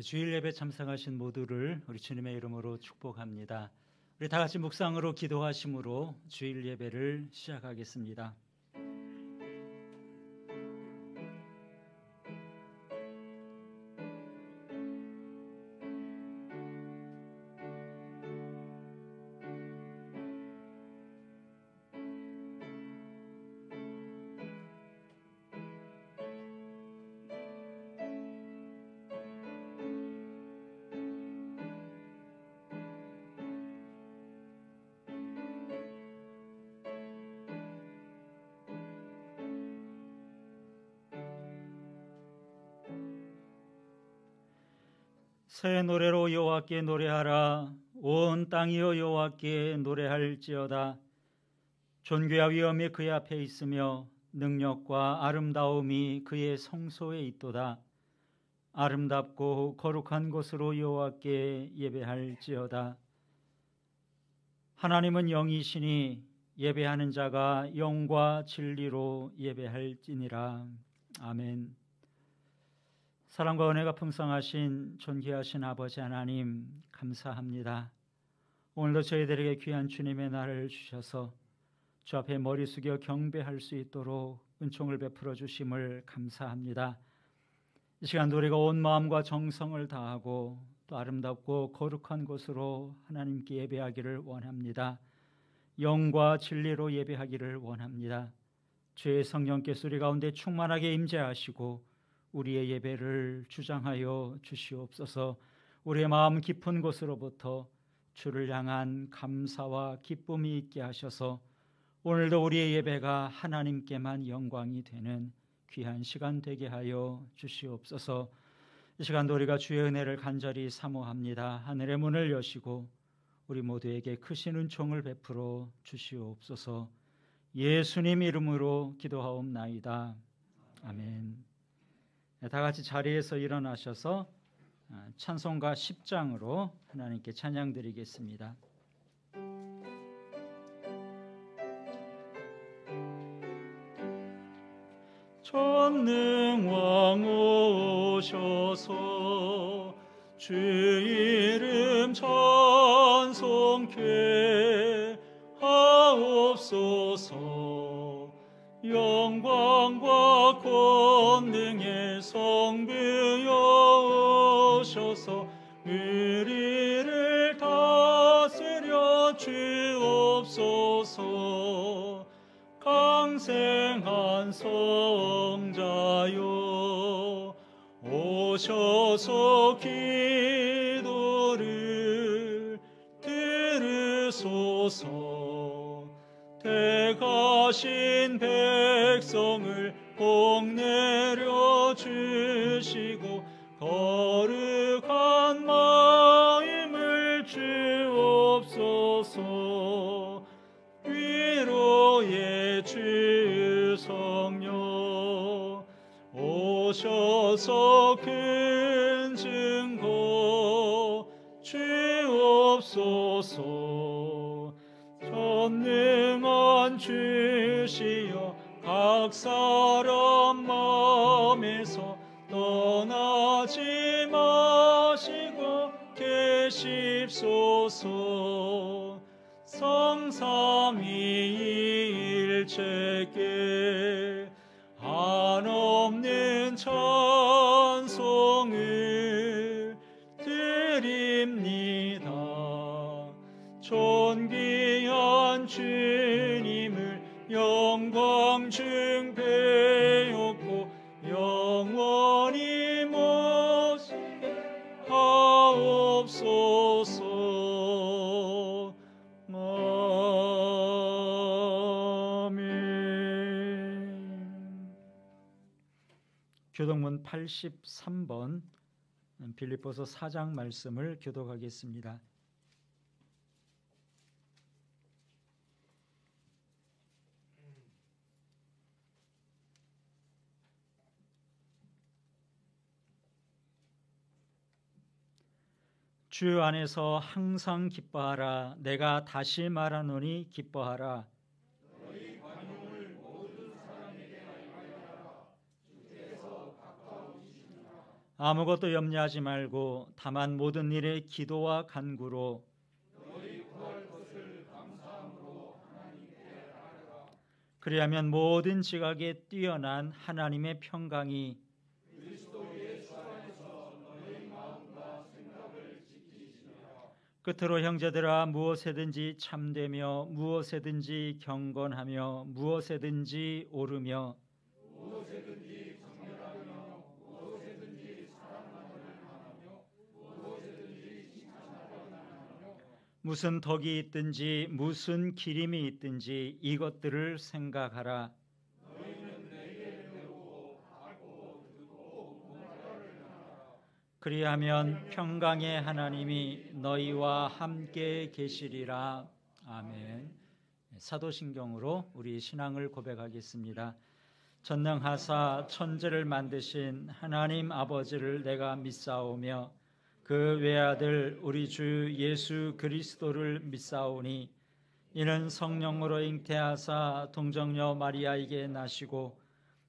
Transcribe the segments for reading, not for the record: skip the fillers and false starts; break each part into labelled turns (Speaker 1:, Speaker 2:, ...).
Speaker 1: 주일 예배 참석하신 모두를 우리 주님의 이름으로 축복합니다. 우리 다 같이 묵상으로 기도하심으로 주일 예배를 시작하겠습니다. 새 노래로 여호와께 노래하라. 온 땅이여 여호와께 노래할지어다. 존귀와 위엄이 그의 앞에 있으며 능력과 아름다움이 그의 성소에 있도다. 아름답고 거룩한 곳으로 여호와께 예배할지어다. 하나님은 영이시니 예배하는 자가 영과 진리로 예배할지니라. 아멘. 사랑과 은혜가 풍성하신 존귀하신 아버지 하나님, 감사합니다. 오늘도 저희들에게 귀한 주님의 날을 주셔서 주 앞에 머리 숙여 경배할 수 있도록 은총을 베풀어 주심을 감사합니다. 이 시간도 우리가 온 마음과 정성을 다하고 또 아름답고 거룩한 곳으로 하나님께 예배하기를 원합니다. 영과 진리로 예배하기를 원합니다. 주의 성령께서 우리 가운데 충만하게 임재하시고 우리의 예배를 주장하여 주시옵소서. 우리의 마음 깊은 곳으로부터 주를 향한 감사와 기쁨이 있게 하셔서 오늘도 우리의 예배가 하나님께만 영광이 되는 귀한 시간 되게 하여 주시옵소서. 이 시간도 우리가 주의 은혜를 간절히 사모합니다. 하늘의 문을 여시고 우리 모두에게 크신 은총을 베풀어 주시옵소서. 예수님 이름으로 기도하옵나이다. 아멘. 다 같이 자리에서 일어나셔서 찬송가 10장으로 하나님께 찬양 드리겠습니다. 전능왕 오셔서 주 이름 찬송케 하옵소서. 영광과 권능의 성부여 오셔서 우리를 다스려 주옵소서. 강생한 성자여 오셔서 기도를 들으소서. 택하신 백성을 복내려 주시고 거룩한 마음을 주옵소서. 위로의 주 성령 오셔서 큰 증거 주옵소서. 전능한 주시여 각 사람 마음에서 떠나지 마시고 계십소서. 성삼위일체께 한없는 찬송을 드립니다. 존귀한 주님을 영광 중배웠고 영원히 모시게 하옵소서. 아멘. 교독문 83번 빌립보서 4장 말씀을 교독하겠습니다. 주 안에서 항상 기뻐하라. 내가 다시 말하노니 기뻐하라.
Speaker 2: 너희 관용을 모든 사람에게 알리라. 주께서 가까우시니라.
Speaker 1: 아무것도 염려하지 말고 다만 모든 일에 기도와 간구로 그리하면 모든 지각에 뛰어난 하나님의 평강이 끝으로 형제들아 무엇에든지 참되며 무엇에든지 경건하며 무엇에든지 오르며 무슨 덕이 있든지 무슨 기림이 있든지 이것들을 생각하라. 그리하면 평강의 하나님이 너희와 함께 계시리라. 아멘. 사도신경으로 우리 신앙을 고백하겠습니다. 전능하사 천지를 만드신 하나님 아버지를 내가 믿사오며 그 외아들 우리 주 예수 그리스도를 믿사오니 이는 성령으로 잉태하사 동정녀 마리아에게 나시고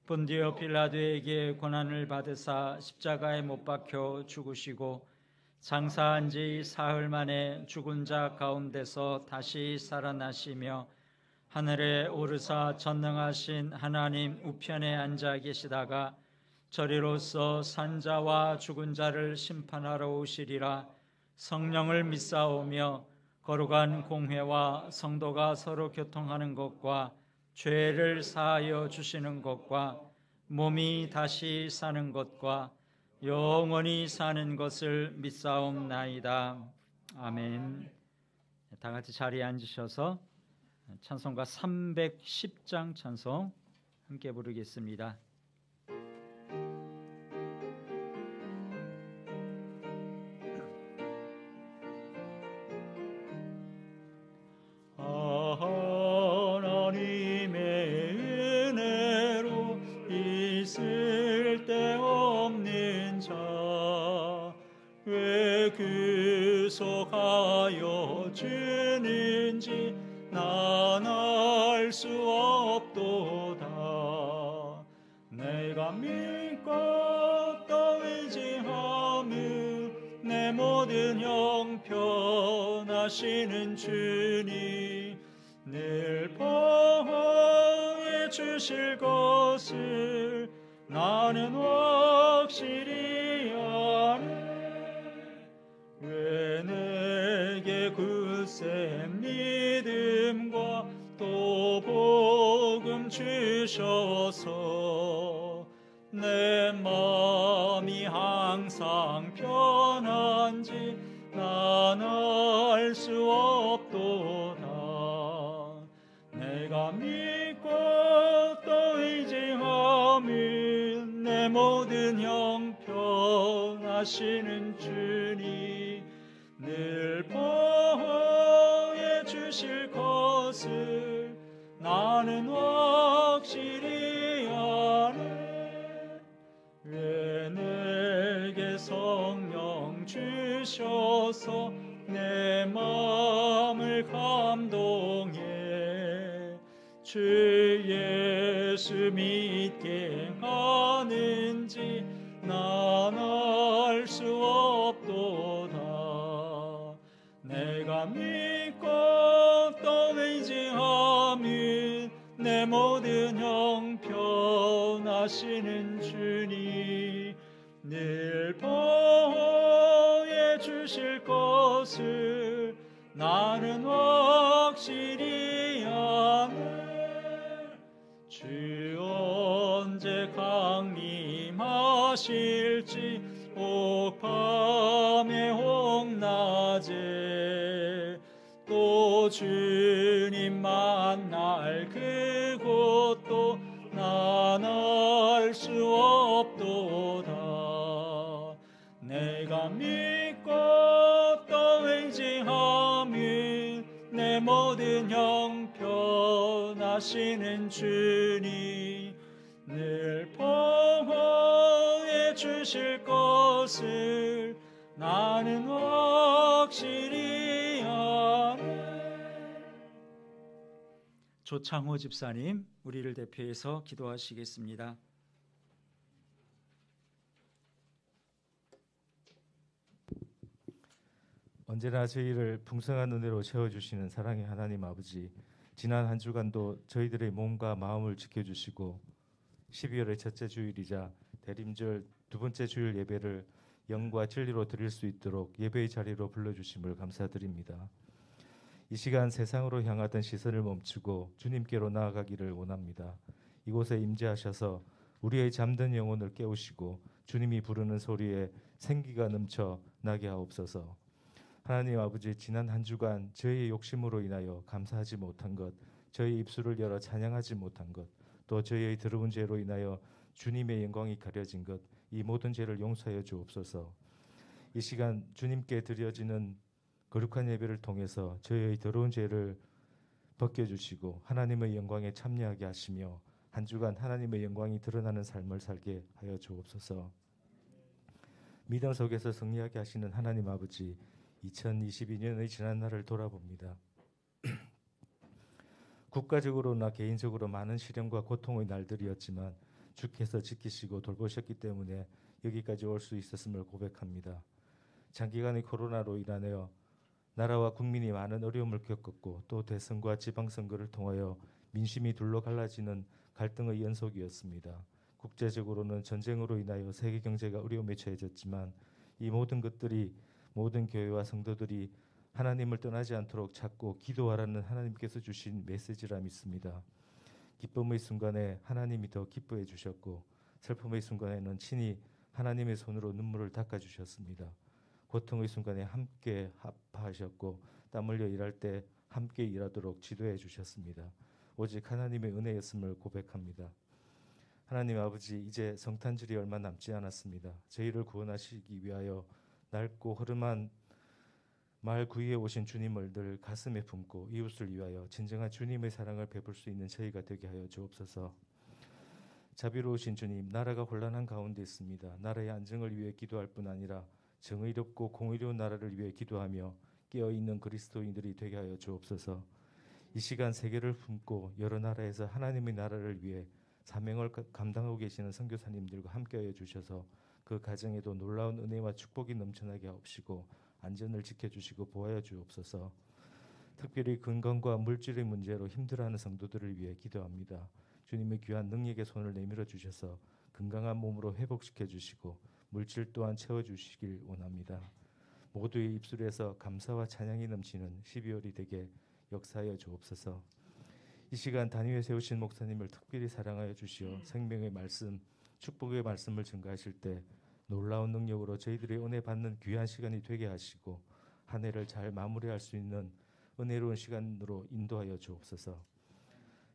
Speaker 1: 본디오 빌라도에게 고난을 받으사 십자가에 못 박혀 죽으시고 장사한 지 사흘 만에 죽은 자 가운데서 다시 살아나시며 하늘에 오르사 전능하신 하나님 우편에 앉아 계시다가 저리로서 산자와 죽은 자를 심판하러 오시리라. 성령을 믿사오며 거룩한 공회와 성도가 서로 교통하는 것과 죄를 사하여 주시는 것과 몸이 다시 사는 것과 영원히 사는 것을 믿사옵나이다. 아멘. 다 같이 자리에 앉으셔서 찬송가 310장 찬송 함께 부르겠습니다.
Speaker 2: 구속하여 주는지 난 알 수 없도다. 내가 믿고 또 의지함은 내 모든 형편하시는 주님 늘 보호해 주실 것을 나는 확실히 아네. 왜 내게 굳세 믿음과 또 복음 주셔서 내 마음이 항상 편한지 난 알 수 없도다. 내가 믿고 또 의지함은 내 모든 형편하시는 주님 늘 보호해 주실 것을 나는 확실히 아네. 왜 내게 성령 주셔서 내 마음을 감동해 주 예수 믿게 하는지 난 알 수 없도다. 내가 믿고 또 의지함은 내 모든 형편하시는 주님 늘 보호해 주실 것을 나는 확실히 아네. 주 언제 강림하실지 옥밤에 홍낮에 또 주님 만날 그곳도 난 알 수 없도다. 내가 믿고 또 의지함은 내 모든 형편하시는 주님 늘 보호해 주실 것을 나는 확실히 아네.
Speaker 1: 조창호 집사님 우리를 대표해서 기도하시겠습니다.
Speaker 3: 언제나 저희를 풍성한 은혜로 채워주시는 사랑의 하나님 아버지, 지난 한 주간도 저희들의 몸과 마음을 지켜주시고 12월의 첫째 주일이자 대림절 두 번째 주일 예배를 영과 진리로 드릴 수 있도록 예배의 자리로 불러주심을 감사드립니다. 이 시간 세상으로 향하던 시선을 멈추고 주님께로 나아가기를 원합니다. 이곳에 임재하셔서 우리의 잠든 영혼을 깨우시고 주님이 부르는 소리에 생기가 넘쳐 나게 하옵소서. 하나님 아버지, 지난 한 주간 저희의 욕심으로 인하여 감사하지 못한 것, 저희의 입술을 열어 찬양하지 못한 것, 또 저희의 더러운 죄로 인하여 주님의 영광이 가려진 것, 이 모든 죄를 용서하여 주옵소서. 이 시간 주님께 드려지는 거룩한 예배를 통해서 저희의 더러운 죄를 벗겨주시고 하나님의 영광에 참여하게 하시며 한 주간 하나님의 영광이 드러나는 삶을 살게 하여 주옵소서. 믿음 속에서 승리하게 하시는 하나님 아버지, 2022년의 지난 날을 돌아봅니다. 국가적으로나 개인적으로 많은 시련과 고통의 날들이었지만 주께서 지키시고 돌보셨기 때문에 여기까지 올 수 있었음을 고백합니다. 장기간의 코로나로 인하여 나라와 국민이 많은 어려움을 겪었고 또 대선과 지방선거를 통하여 민심이 둘로 갈라지는 갈등의 연속이었습니다. 국제적으로는 전쟁으로 인하여 세계 경제가 어려움에 처해졌지만 이 모든 것들이 모든 교회와 성도들이 하나님을 떠나지 않도록 찾고 기도하라는 하나님께서 주신 메시지라 믿습니다. 기쁨의 순간에 하나님이 더 기뻐해 주셨고 슬픔의 순간에는 친히 하나님의 손으로 눈물을 닦아 주셨습니다. 고통의 순간에 함께 합하셨고 땀 흘려 일할 때 함께 일하도록 지도해 주셨습니다. 오직 하나님의 은혜였음을 고백합니다. 하나님 아버지, 이제 성탄절이 얼마 남지 않았습니다. 저희를 구원하시기 위하여 낡고 허름한 말 구유에 오신 주님을 늘 가슴에 품고 이웃을 위하여 진정한 주님의 사랑을 베풀 수 있는 저희가 되게 하여 주옵소서. 자비로우신 주님, 나라가 혼란한 가운데 있습니다. 나라의 안정을 위해 기도할 뿐 아니라 정의롭고 공의로운 나라를 위해 기도하며 깨어있는 그리스도인들이 되게 하여 주옵소서. 이 시간 세계를 품고 여러 나라에서 하나님의 나라를 위해 사명을 감당하고 계시는 선교사님들과 함께하여 주셔서 그 가정에도 놀라운 은혜와 축복이 넘쳐나게 하옵시고 안전을 지켜주시고 보호하여 주옵소서. 특별히 건강과 물질의 문제로 힘들어하는 성도들을 위해 기도합니다. 주님의 귀한 능력의 손을 내밀어 주셔서 건강한 몸으로 회복시켜 주시고 물질 또한 채워주시길 원합니다. 모두의 입술에서 감사와 찬양이 넘치는 12월이 되게 역사하여 주옵소서. 이 시간 단위에 세우신 목사님을 특별히 사랑하여 주시어 생명의 말씀, 축복의 말씀을 증거하실 때 놀라운 능력으로 저희들의 은혜 받는 귀한 시간이 되게 하시고 한 해를 잘 마무리할 수 있는 은혜로운 시간으로 인도하여 주옵소서.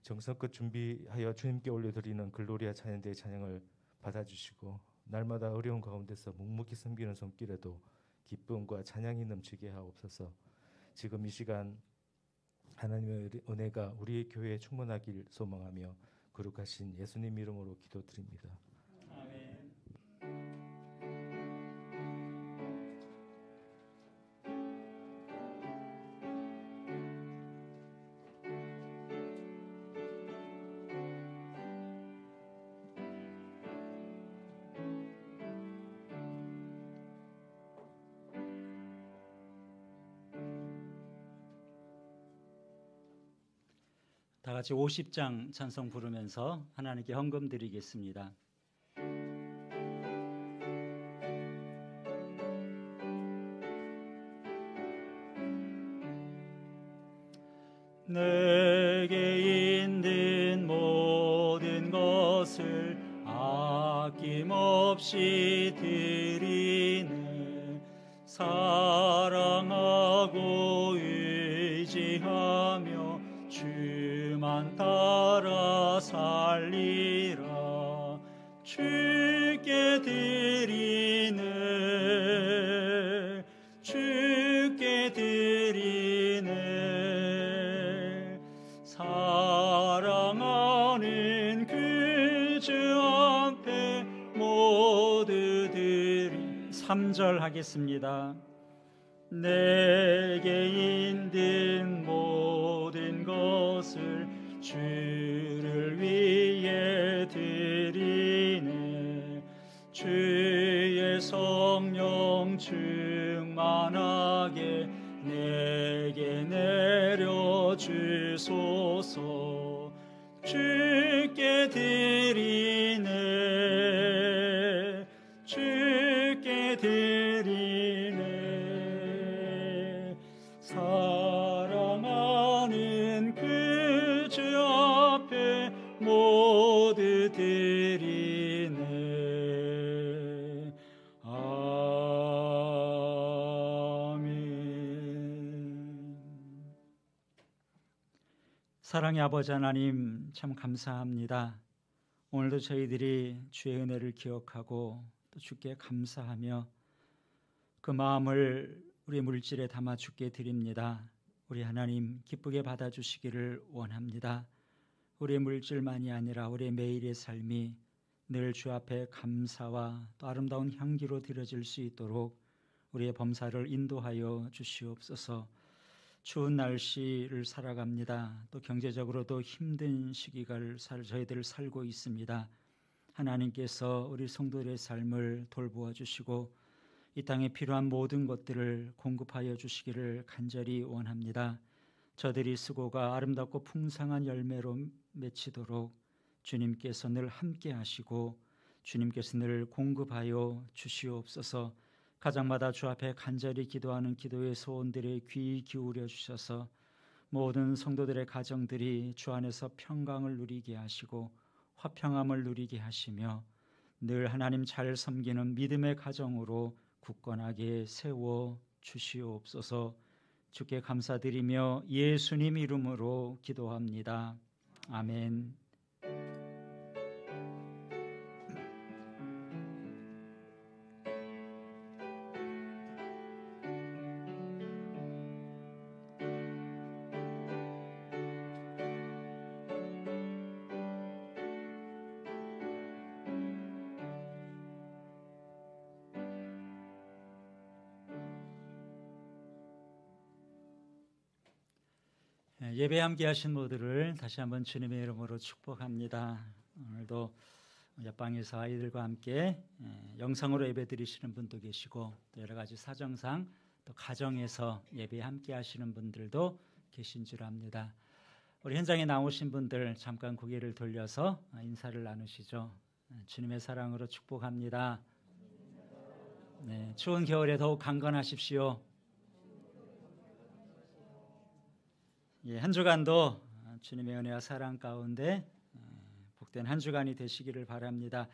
Speaker 3: 정성껏 준비하여 주님께 올려드리는 글로리아 찬양대의 찬양을 받아주시고 날마다 어려운 가운데서 묵묵히 섬기는 손길에도 기쁨과 찬양이 넘치게 하옵소서. 지금 이 시간 하나님의 은혜가 우리의 교회에 충만하길 소망하며 거룩하신 예수님 이름으로 기도드립니다.
Speaker 1: 다 같이 50장 찬송 부르면서 하나님께 헌금 드리겠습니다.
Speaker 2: 내게 있는 모든 것을 아낌없이 드리네. 사랑하고 의지하며 주만 따라 살리라. 주께 드리네. 주께 드리네. 사랑하는 그 주 앞에 모두 드리. 3절 하겠습니다. 내게 있는 모든 것을 주를 위해 드리네. 주의 성령 충만하 감사하게 내게 내려주소서. 주께 드리네, 주께 드리네. 사랑하는 그 주 앞에 모두 드리네. 아멘.
Speaker 1: 사랑의 아버지 하나님, 참 감사합니다. 오늘도 저희들이 주의 은혜를 기억하고 또 주께 감사하며 그 마음을 우리 물질에 담아 주께 드립니다. 우리 하나님 기쁘게 받아주시기를 원합니다. 우리의 물질만이 아니라 우리의 매일의 삶이 늘 주 앞에 감사와 또 아름다운 향기로 드려질 수 있도록 우리의 범사를 인도하여 주시옵소서. 추운 날씨를 살아갑니다. 또 경제적으로도 힘든 시기를 저희들 살고 있습니다. 하나님께서 우리 성도들의 삶을 돌보아 주시고 이 땅에 필요한 모든 것들을 공급하여 주시기를 간절히 원합니다. 저들이 수고가 아름답고 풍성한 열매로 맺히도록 주님께서 늘 함께 하시고 주님께서 늘 공급하여 주시옵소서. 가정마다 주 앞에 간절히 기도하는 기도의 소원들에 귀 기울여 주셔서 모든 성도들의 가정들이 주 안에서 평강을 누리게 하시고 화평함을 누리게 하시며 늘 하나님 잘 섬기는 믿음의 가정으로 굳건하게 세워 주시옵소서. 주께 감사드리며 예수님 이름으로 기도합니다. 아멘. 예배 함께 하신 모두를 다시 한번 주님의 이름으로 축복합니다. 오늘도 옆방에서 아이들과 함께 영상으로 예배 드리시는 분도 계시고 또 여러 가지 사정상 또 가정에서 예배 함께 하시는 분들도 계신 줄 압니다. 우리 현장에 나오신 분들 잠깐 고개를 돌려서 인사를 나누시죠. 주님의 사랑으로 축복합니다. 네, 추운 겨울에 더욱 강건하십시오. 예, 한 주간도 주님의 은혜와 사랑 가운데 복된 한 주간이 되시기를 바랍니다.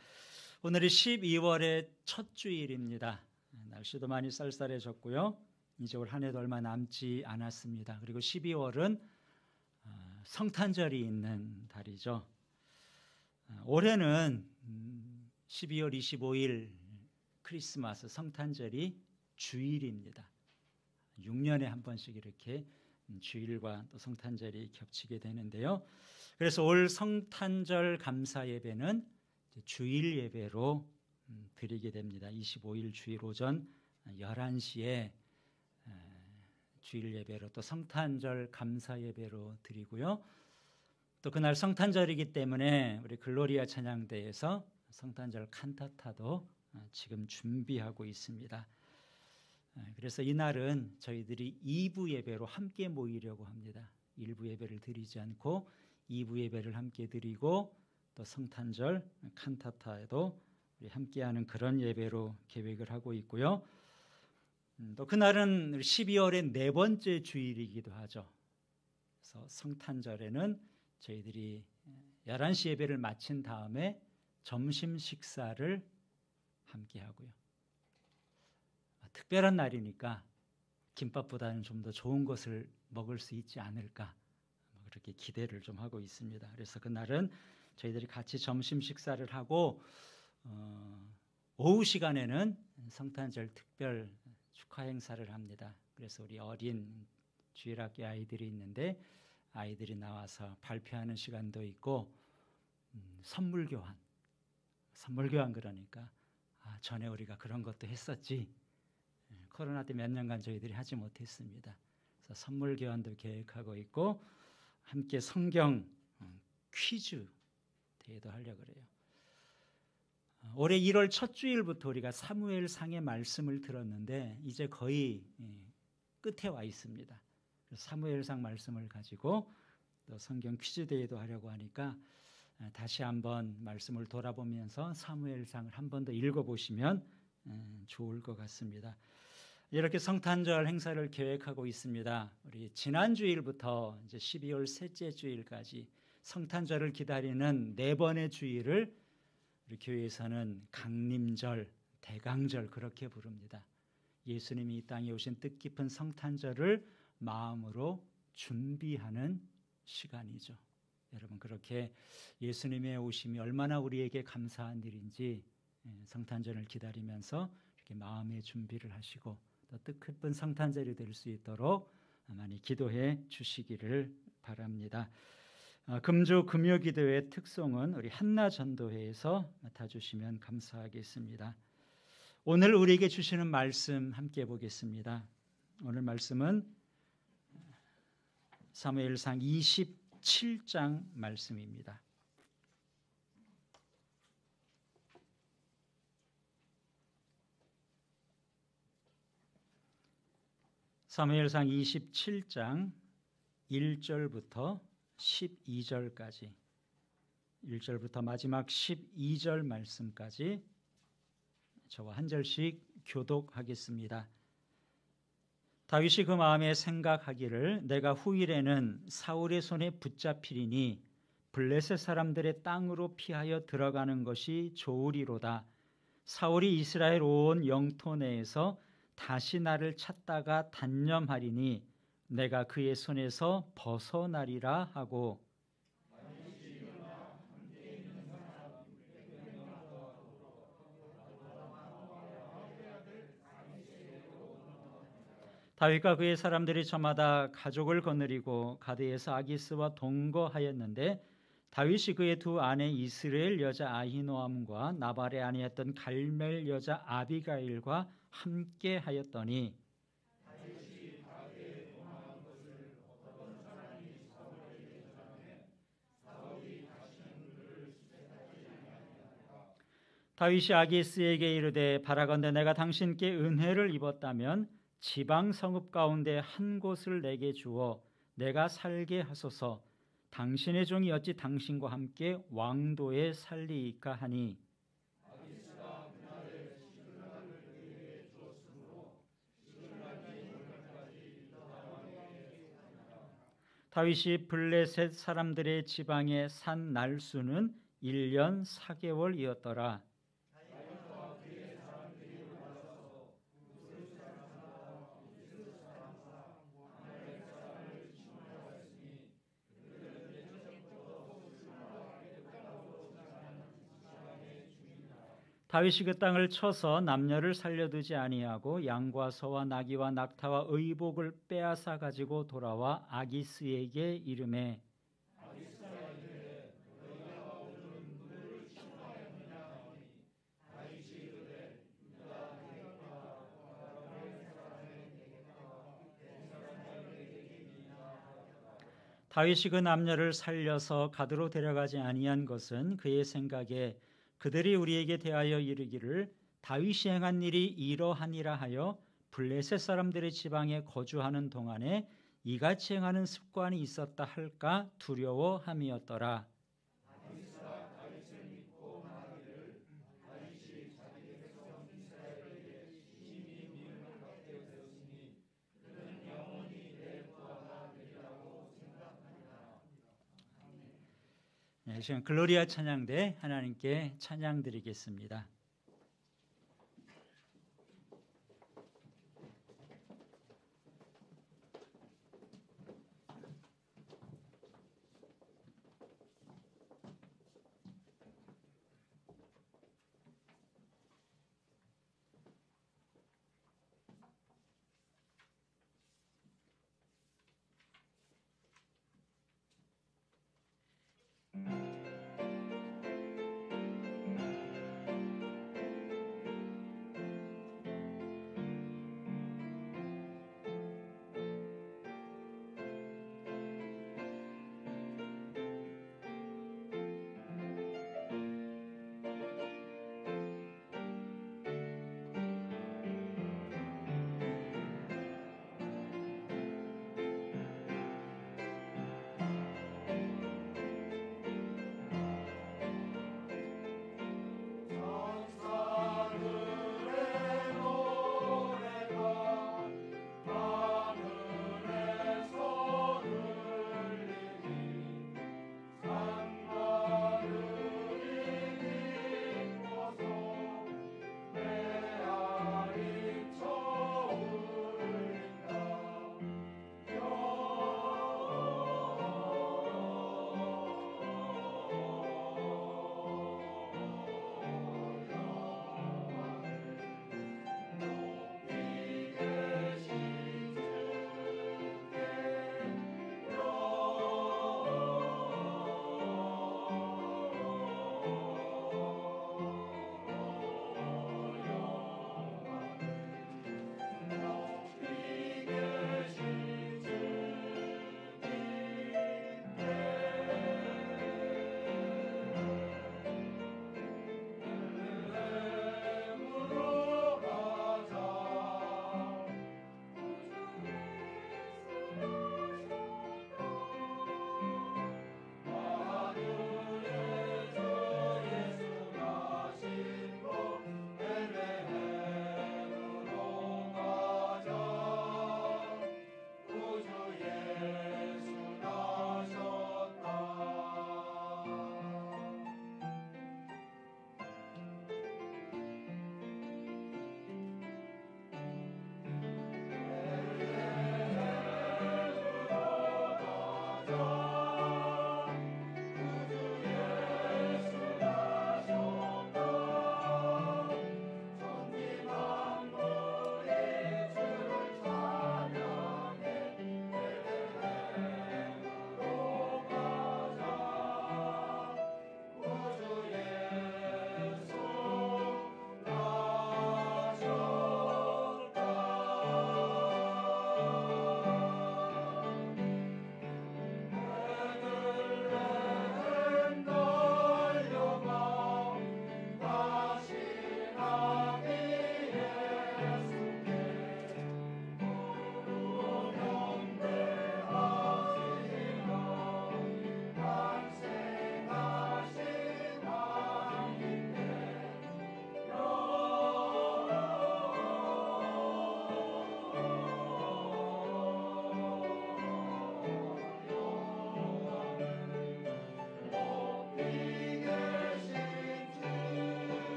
Speaker 1: 오늘이 12월의 첫 주일입니다. 날씨도 많이 쌀쌀해졌고요. 이제 올 한 해도 얼마 남지 않았습니다. 그리고 12월은 성탄절이 있는 달이죠. 올해는 12월 25일 크리스마스 성탄절이 주일입니다. 6년에 한 번씩 이렇게 주일과 또 성탄절이 겹치게 되는데요. 그래서 올 성탄절 감사 예배는 주일 예배로 드리게 됩니다. 25일 주일 오전 11시에 주일 예배로 또 성탄절 감사 예배로 드리고요. 또 그날 성탄절이기 때문에 우리 글로리아 찬양대에서 성탄절 칸타타도 지금 준비하고 있습니다. 그래서 이날은 저희들이 2부 예배로 함께 모이려고 합니다. 1부 예배를 드리지 않고 2부 예배를 함께 드리고 또 성탄절 칸타타에도 우리 함께하는 그런 예배로 계획을 하고 있고요. 또 그날은 12월의 네 번째 주일이기도 하죠. 그래서 성탄절에는 저희들이 11시 예배를 마친 다음에 점심 식사를 함께 하고요. 특별한 날이니까 김밥보다는 좀 더 좋은 것을 먹을 수 있지 않을까 그렇게 기대를 좀 하고 있습니다. 그래서 그날은 저희들이 같이 점심 식사를 하고 오후 시간에는 성탄절 특별 축하 행사를 합니다. 그래서 우리 어린 주일학교 아이들이 있는데 아이들이 나와서 발표하는 시간도 있고 선물 교환 그러니까 전에 우리가 그런 것도 했었지. 코로나 때 몇 년간 저희들이 하지 못했습니다. 그래서 선물 교환도 계획하고 있고 함께 성경 퀴즈 대회도 하려고 그래요. 올해 1월 첫 주일부터 우리가 사무엘상의 말씀을 들었는데 이제 거의 끝에 와 있습니다. 사무엘상 말씀을 가지고 또 성경 퀴즈 대회도 하려고 하니까 다시 한번 말씀을 돌아보면서 사무엘상을 한 번 더 읽어보시면 좋을 것 같습니다. 이렇게 성탄절 행사를 계획하고 있습니다. 우리 지난 주일부터 이제 12월 셋째 주일까지 성탄절을 기다리는 4번의 주일을 우리 교회에서는 강림절, 대강절 그렇게 부릅니다. 예수님이 이 땅에 오신 뜻깊은 성탄절을 마음으로 준비하는 시간이죠. 여러분, 그렇게 예수님의 오심이 얼마나 우리에게 감사한 일인지 성탄절을 기다리면서 이렇게 마음의 준비를 하시고 또 뜻깊은 성탄절이 될 수 있도록 많이 기도해 주시기를 바랍니다. 금주 금요기도의 특송은 우리 한나 전도회에서 맡아주시면 감사하겠습니다. 오늘 우리에게 주시는 말씀 함께 보겠습니다. 오늘 말씀은 사무엘상 27장 말씀입니다. 사무엘상 27장 1절부터 12절까지 1절부터 마지막 12절 말씀까지 저와 한 절씩 교독하겠습니다. 다윗이 그 마음에 생각하기를 내가 후일에는 사울의 손에 붙잡히리니 블레셋 사람들의 땅으로 피하여 들어가는 것이 좋으리로다. 사울이 이스라엘 온 영토 내에서 다시 나를 찾다가 단념하리니 내가 그의 손에서 벗어나리라 하고 다윗과 그의 사람들이 저마다 가족을 거느리고 가드에서 아기스와 동거하였는데 다윗이 그의 두 아내 이스라엘 여자 아히노암과 나발의 아내였던 갈멜 여자 아비가일과 함께 하였더니 다윗이 아기스에게 이르되 바라건대 내가 당신께 은혜를 입었다면 지방 성읍 가운데 한 곳을 내게 주어 내가 살게 하소서. 당신의 종이 어찌 당신과 함께 왕도에 살리이까 하니 다윗이 블레셋 사람들의 지방에 산 날수는 1년 4개월이었더라. 다윗이 그 땅을 쳐서 남녀를 살려두지 아니하고 양과 소와 나귀와 낙타와 의복을 빼앗아 가지고 돌아와 아기스에게 이르매 다윗이 그 남녀를 살려서 가드로 데려가지 아니한 것은 그의 생각에 그들이 우리에게 대하여 이르기를 다윗이 행한 일이 이러하니라 하여 블레셋 사람들의 지방에 거주하는 동안에 이같이 행하는 습관이 있었다 할까 두려워함이었더라. 네, 지금 글로리아 찬양대 하나님께 찬양 드리겠습니다.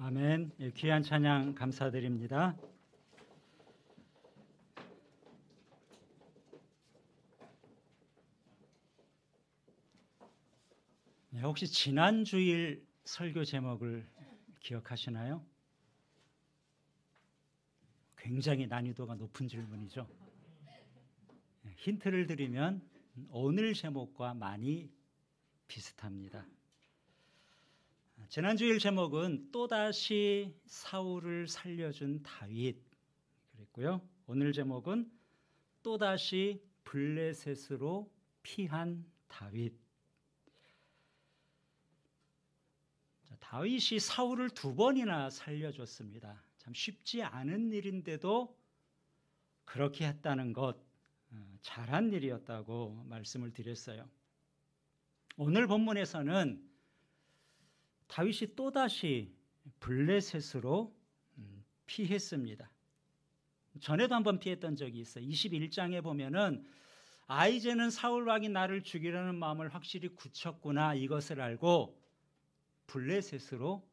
Speaker 1: 아멘. 귀한 찬양 감사드립니다. 혹시 지난 주일 설교 제목을 기억하시나요? 굉장히 난이도가 높은 질문이죠. 힌트를 드리면 오늘 제목과 많이 비슷합니다. 지난 주일 제목은 또다시 사울을 살려준 다윗 그랬고요. 오늘 제목은 또다시 블레셋으로 피한 다윗. 다윗이 사울을 2번이나 살려줬습니다. 참 쉽지 않은 일인데도 그렇게 했다는 것, 잘한 일이었다고 말씀을 드렸어요. 오늘 본문에서는 다윗이 또다시 블레셋으로 피했습니다. 전에도 한번 피했던 적이 있어요. 21장에 보면은 이제는 사울 왕이 나를 죽이려는 마음을 확실히 굳혔구나, 이것을 알고 블레셋으로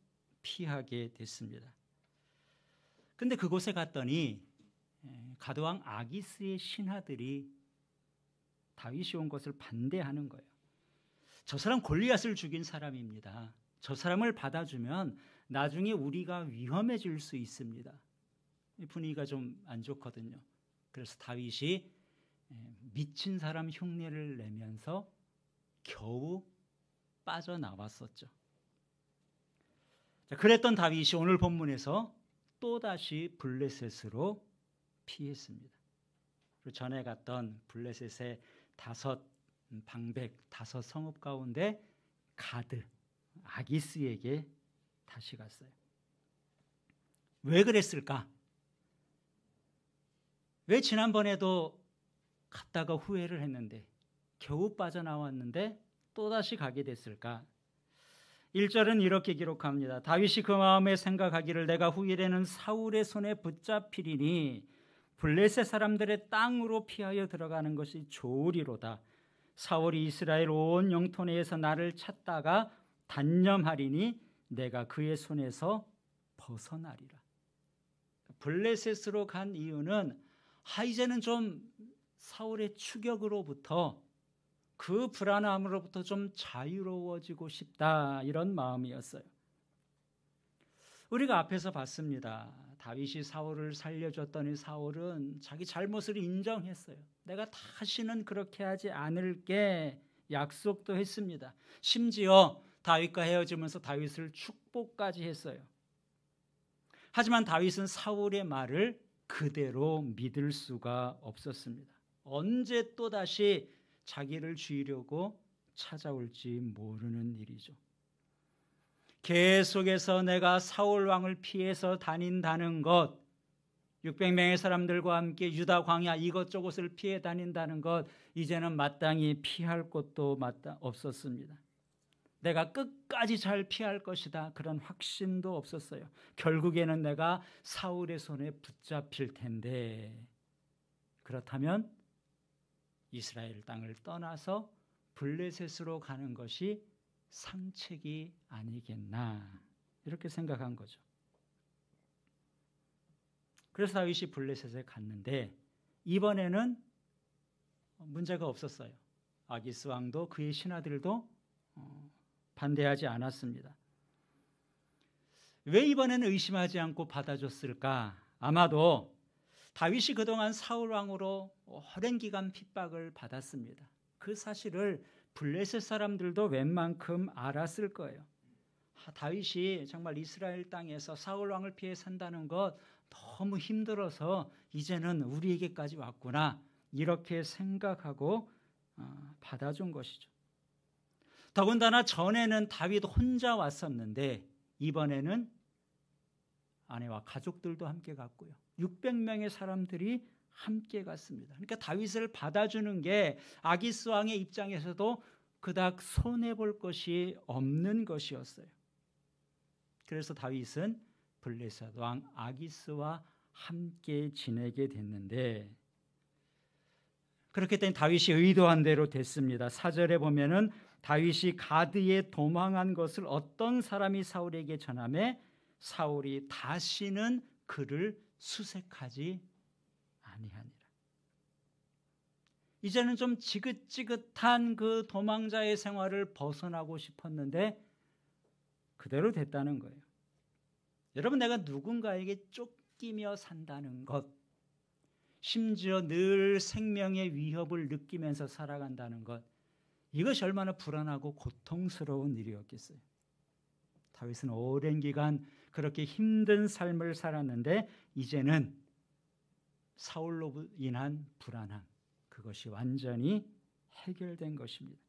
Speaker 1: 피하게 됐습니다. 근데 그곳에 갔더니 가드왕 아기스의 신하들이 다윗이 온 것을 반대하는 거예요. 저 사람 골리앗을 죽인 사람입니다. 저 사람을 받아주면 나중에 우리가 위험해질 수 있습니다. 분위기가 좀 안 좋거든요. 그래서 다윗이 미친 사람 흉내를 내면서 겨우 빠져나왔었죠. 자, 그랬던 다윗이 오늘 본문에서 또다시 블레셋으로 피했습니다. 그리고 전에 갔던 블레셋의 5 방백, 5 성읍 가운데 가드, 아기스에게 다시 갔어요. 왜 그랬을까? 왜 지난번에도 갔다가 후회를 했는데 겨우 빠져나왔는데 또다시 가게 됐을까? 1절은 이렇게 기록합니다. 다윗이 그 마음에 생각하기를 내가 후일에는 사울의 손에 붙잡히리니 블레셋 사람들의 땅으로 피하여 들어가는 것이 좋으리로다. 사울이 이스라엘 온 영토 내에서 나를 찾다가 단념하리니 내가 그의 손에서 벗어나리라. 블레셋으로 간 이유는 이제는 좀 사울의 추격으로부터, 그 불안함으로부터 좀 자유로워지고 싶다, 이런 마음이었어요. 우리가 앞에서 봤습니다. 다윗이 사울을 살려줬더니 사울은 자기 잘못을 인정했어요. 내가 다시는 그렇게 하지 않을게 약속도 했습니다. 심지어 다윗과 헤어지면서 다윗을 축복까지 했어요. 하지만 다윗은 사울의 말을 그대로 믿을 수가 없었습니다. 언제 또다시 자기를 죽이려고 찾아올지 모르는 일이죠. 계속해서 내가 사울 왕을 피해서 다닌다는 것, 600명의 사람들과 함께 유다 광야 이것저것을 피해 다닌다는 것, 이제는 마땅히 피할 곳도 없었습니다. 내가 끝까지 잘 피할 것이다, 그런 확신도 없었어요. 결국에는 내가 사울의 손에 붙잡힐 텐데, 그렇다면 이스라엘 땅을 떠나서 블레셋으로 가는 것이 상책이 아니겠나, 이렇게 생각한 거죠. 그래서 다윗이 블레셋에 갔는데 이번에는 문제가 없었어요. 아기스 왕도 그의 신하들도 반대하지 않았습니다. 왜 이번에는 의심하지 않고 받아줬을까? 아마도 다윗이 그동안 사울 왕으로 오랜 기간 핍박을 받았습니다. 그 사실을 블레셋 사람들도 웬만큼 알았을 거예요. 다윗이 정말 이스라엘 땅에서 사울 왕을 피해 산다는 것 너무 힘들어서 이제는 우리에게까지 왔구나, 이렇게 생각하고 받아준 것이죠. 더군다나 전에는 다윗 혼자 왔었는데 이번에는 아내와 가족들도 함께 갔고요. 600명의 사람들이 함께 갔습니다. 그러니까 다윗을 받아주는 게 아기스 왕의 입장에서도 그닥 손해볼 것이 없는 것이었어요. 그래서 다윗은 블레셋 왕 아기스와 함께 지내게 됐는데, 그렇게 된 다윗이 의도한 대로 됐습니다. 4절에 보면은 다윗이 가드에 도망한 것을 어떤 사람이 사울에게 전하매 사울이 다시는 그를 수색하지 아니하니라. 이제는 좀 지긋지긋한 그 도망자의 생활을 벗어나고 싶었는데 그대로 됐다는 거예요. 여러분, 내가 누군가에게 쫓기며 산다는 것, 심지어 늘 생명의 위협을 느끼면서 살아간다는 것, 이것이 얼마나 불안하고 고통스러운 일이었겠어요. 다윗은 오랜 기간 그렇게 힘든 삶을 살았는데 이제는 사울로 인한 불안함, 그것이 완전히 해결된 것입니다.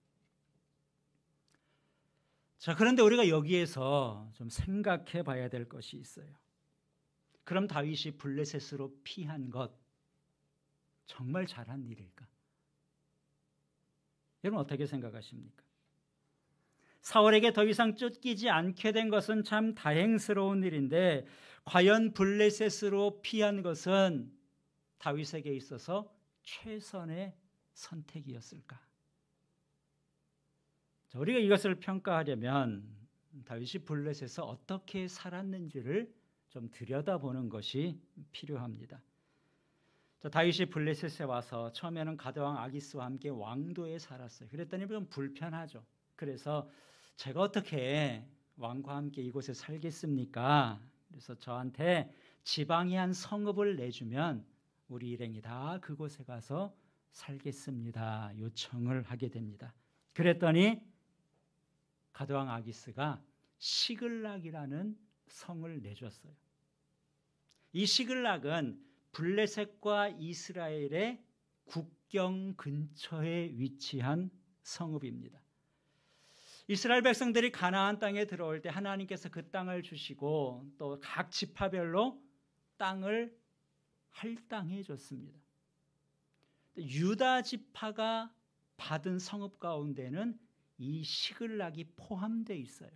Speaker 1: 자, 그런데 우리가 여기에서 좀 생각해 봐야 될 것이 있어요. 그럼 다윗이 블레셋으로 피한 것 정말 잘한 일일까? 여러분 어떻게 생각하십니까? 사울에게 더 이상 쫓기지 않게 된 것은 참 다행스러운 일인데 과연 블레셋으로 피한 것은 다윗에게 있어서 최선의 선택이었을까? 자, 우리가 이것을 평가하려면 다윗이 블레셋에서 어떻게 살았는지를 좀 들여다보는 것이 필요합니다. 자, 다윗이 블레셋에 와서 처음에는 가드왕 아기스와 함께 왕도에 살았어요. 그랬더니 좀 불편하죠. 그래서 제가 어떻게 왕과 함께 이곳에 살겠습니까? 그래서 저한테 지방의 한 성읍을 내주면 우리 일행이 다 그곳에 가서 살겠습니다. 요청을 하게 됩니다. 그랬더니 가드왕 아기스가 시글락이라는 성을 내줬어요. 이 시글락은 블레셋과 이스라엘의 국경 근처에 위치한 성읍입니다. 이스라엘 백성들이 가나안 땅에 들어올 때 하나님께서 그 땅을 주시고 또 각 지파별로 땅을 할당해 줬습니다. 유다 지파가 받은 성읍 가운데는 이 시글락이 포함되어 있어요.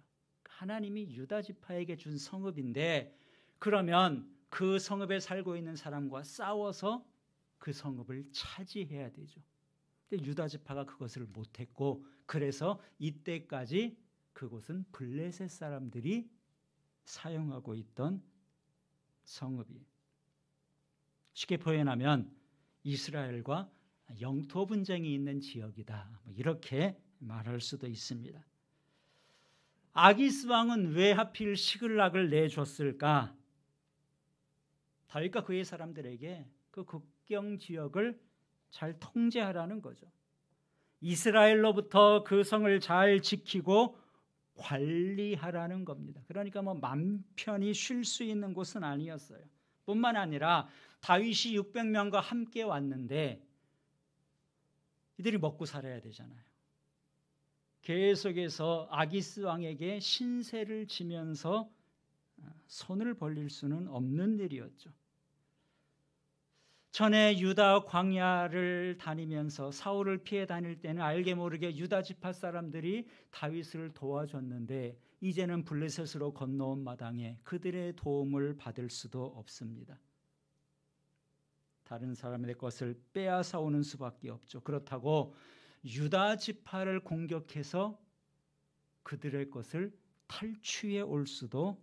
Speaker 1: 하나님이 유다 지파에게 준 성읍인데 그러면 그 성읍에 살고 있는 사람과 싸워서 그 성읍을 차지해야 되죠. 근데 유다 지파가 그것을 못했고 그래서 이때까지 그곳은 블레셋 사람들이 사용하고 있던 성읍이에요. 쉽게 표현하면 이스라엘과 영토 분쟁이 있는 지역이다, 이렇게 말할 수도 있습니다. 아기스 왕은 왜 하필 시글락을 내줬을까? 다윗과 그의 사람들에게 그 국경 지역을 잘 통제하라는 거죠. 이스라엘로부터 그 성을 잘 지키고 관리하라는 겁니다. 그러니까 맘 편히 쉴 수 있는 곳은 아니었어요. 뿐만 아니라 다윗이 600명과 함께 왔는데 이들이 먹고 살아야 되잖아요. 계속해서 아기스 왕에게 신세를 지면서 손을 벌릴 수는 없는 일이었죠. 전에 유다 광야를 다니면서 사울을 피해 다닐 때는 알게 모르게 유다 지파 사람들이 다윗을 도와줬는데 이제는 블레셋으로 건너온 마당에 그들의 도움을 받을 수도 없습니다. 다른 사람의 것을 빼앗아 오는 수밖에 없죠. 그렇다고 유다 지파를 공격해서 그들의 것을 탈취해 올 수도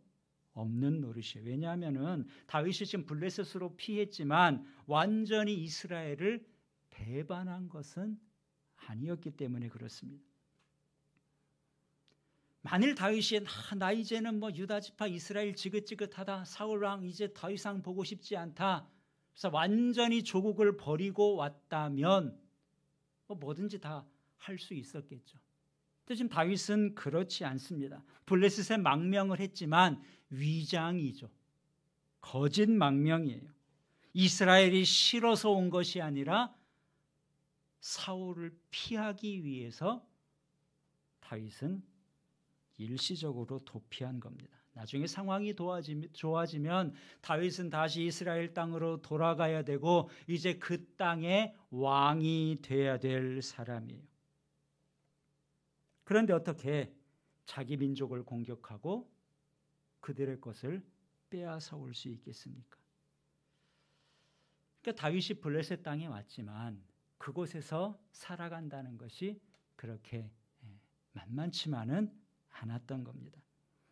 Speaker 1: 없는 노릇이에요. 왜냐하면 다윗이 지금 블레셋으로 피했지만 완전히 이스라엘을 배반한 것은 아니었기 때문에 그렇습니다. 만일 다윗이 나 이제는 유다 지파 이스라엘 지긋지긋하다, 사울 왕 이제 더 이상 보고 싶지 않다, 그래서 완전히 조국을 버리고 왔다면 뭐든지 다 할 수 있었겠죠. 근데 지금 다윗은 그렇지 않습니다. 블레셋에 망명을 했지만 위장이죠. 거짓 망명이에요. 이스라엘이 싫어서 온 것이 아니라 사울을 피하기 위해서 다윗은 일시적으로 도피한 겁니다. 나중에 상황이 좋아지면 다윗은 다시 이스라엘 땅으로 돌아가야 되고 이제 그 땅의 왕이 돼야 될 사람이에요. 그런데 어떻게 자기 민족을 공격하고 그들의 것을 빼앗아 올 수 있겠습니까? 그러니까 다윗이 블레셋 땅에 왔지만 그곳에서 살아간다는 것이 그렇게 만만치만은 않았던 겁니다.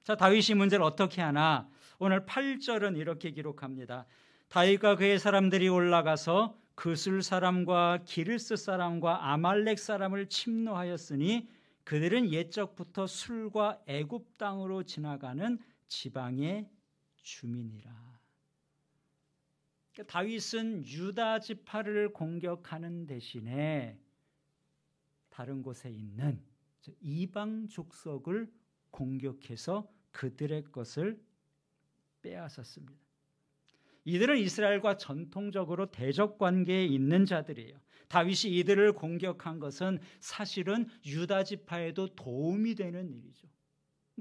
Speaker 1: 자, 다윗이 문제를 어떻게 하나? 오늘 8절은 이렇게 기록합니다. 다윗과 그의 사람들이 올라가서 그술 사람과 기르스 사람과 아말렉 사람을 침노하였으니 그들은 옛적부터 술과 애굽 땅으로 지나가는 지방의 주민이라. 그러니까 다윗은 유다 지파를 공격하는 대신에 다른 곳에 있는 이방 족속을 공격해서 그들의 것을 빼앗았습니다. 이들은 이스라엘과 전통적으로 대적 관계에 있는 자들이에요. 다윗이 이들을 공격한 것은 사실은 유다 지파에도 도움이 되는 일이죠.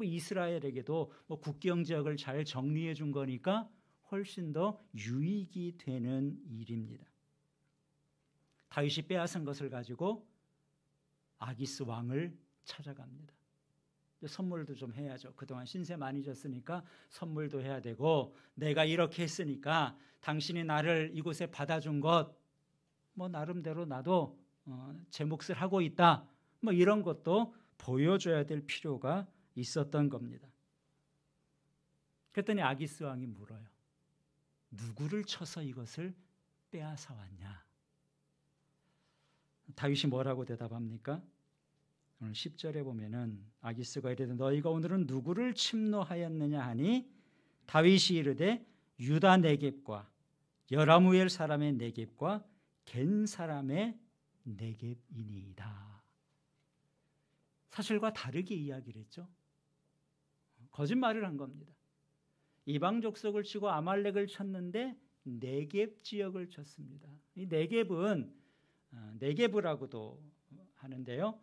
Speaker 1: 이스라엘에게도 국경 지역을 잘 정리해 준 거니까 훨씬 더 유익이 되는 일입니다. 다윗이 빼앗은 것을 가지고 아기스 왕을 찾아갑니다. 선물도 좀 해야죠. 그동안 신세 많이 졌으니까 선물도 해야 되고, 내가 이렇게 했으니까 당신이 나를 이곳에 받아준 것 나름대로 나도 제 몫을 하고 있다, 이런 것도 보여줘야 될 필요가 있었던 겁니다. 그랬더니 아기스 왕이 물어요. 누구를 쳐서 이것을 빼앗아 왔냐? 다윗이 뭐라고 대답합니까? 오늘 10절에 보면은 아기스가 이르되 너희가 오늘은 누구를 침노하였느냐 하니 다윗이 이르되 유다 네겝과 여라무엘 사람의 네겝과 겐 사람의 네겝이니이다. 사실과 다르게 이야기를 했죠. 거짓말을 한 겁니다. 이방 족속을 치고 아말렉을 쳤는데 네겝 지역을 쳤습니다. 이 네겝은 네겝이라고도 하는데요.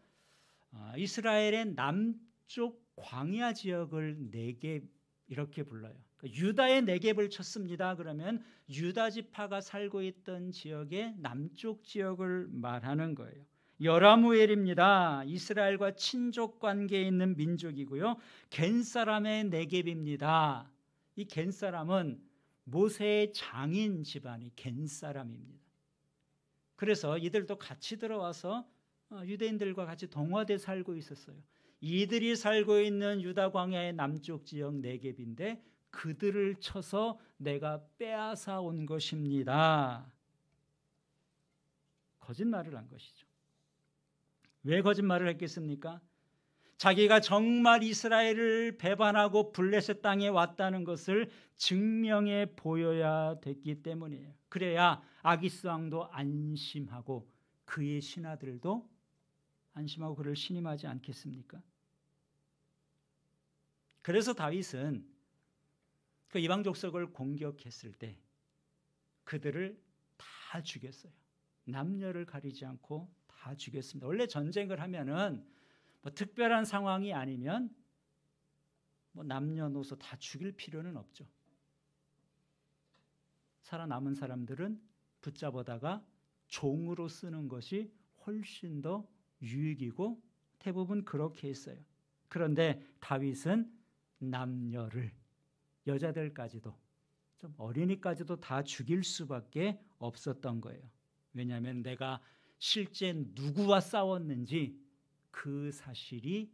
Speaker 1: 이스라엘의 남쪽 광야 지역을 네겝 이렇게 불러요. 유다의 네겝을 쳤습니다. 그러면 유다 지파가 살고 있던 지역의 남쪽 지역을 말하는 거예요. 여라무엘입니다. 이스라엘과 친족 관계에 있는 민족이고요. 겐 사람의 네겝입니다. 이 겐 사람은 모세의 장인 집안이 겐 사람입니다. 그래서 이들도 같이 들어와서 유대인들과 같이 동화돼 살고 있었어요. 이들이 살고 있는 유다 광야의 남쪽 지역 네겝인데 그들을 쳐서 내가 빼앗아 온 것입니다. 거짓말을 한 것이죠. 왜 거짓말을 했겠습니까? 자기가 정말 이스라엘을 배반하고 블레셋 땅에 왔다는 것을 증명해 보여야 됐기 때문이에요. 그래야 아기스 왕도 안심하고 그의 신하들도 안심하고 그를 신임하지 않겠습니까? 그래서 다윗은 그 이방 족속을 공격했을 때 그들을 다 죽였어요. 남녀를 가리지 않고 다 죽였습니다. 원래 전쟁을 하면은 특별한 상황이 아니면 남녀노소 다 죽일 필요는 없죠. 살아남은 사람들은 붙잡아다가 종으로 쓰는 것이 훨씬 더 유익이고 대부분 그렇게 했어요. 그런데 다윗은 남녀를, 여자들까지도, 좀 어린이까지도 다 죽일 수밖에 없었던 거예요. 왜냐하면 내가 실제 누구와 싸웠는지 그 사실이